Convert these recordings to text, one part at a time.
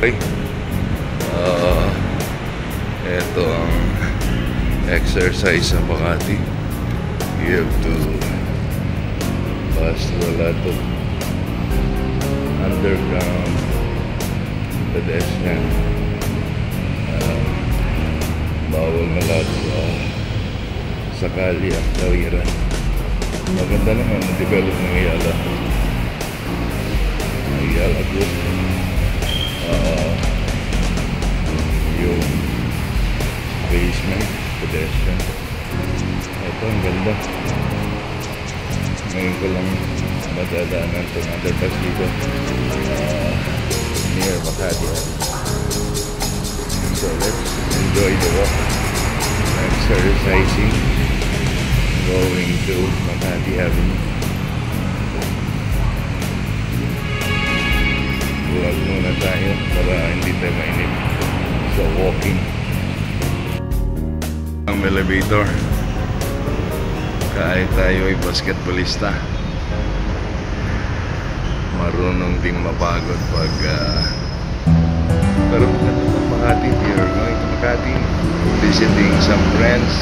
Okay. Ito ang exercise sa Makati. You have to pass through a lot of underground pedestrian. Bawal na lahat sa kalye ang tawiran. Maganda naman ang develop ng Ayala. Ayala Group. Yung basement, pedestrian. Ito, ang ganda. Ngayon ko lang madadaanan itong underpass dito. Near Makati. So let's enjoy the walk. Exercising. Going to Makati Avenue. Buwag muna tayo para hindi tayo mainip sa walking. Ang elevator. Kahit tayo ay basketballista, marunong ding mapagod pag pero maganda ng Makati. If you're going to Makati, visiting some friends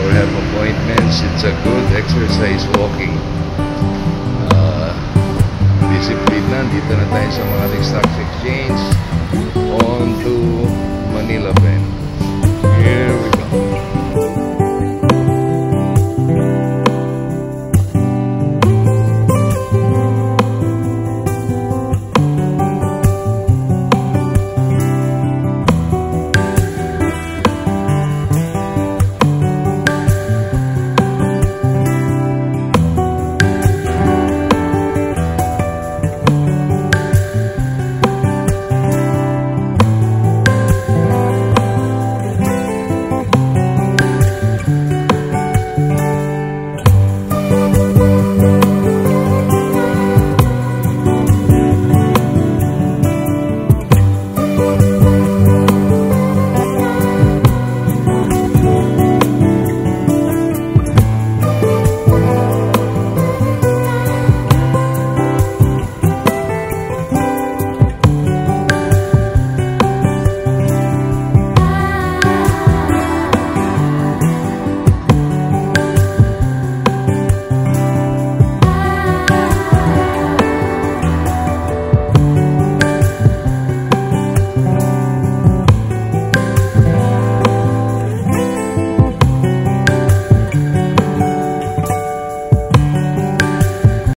or have appointments, it's a good exercise walking. Discipline na. Dito na tayo sa Makati Stock Exchange on to Manila Pen.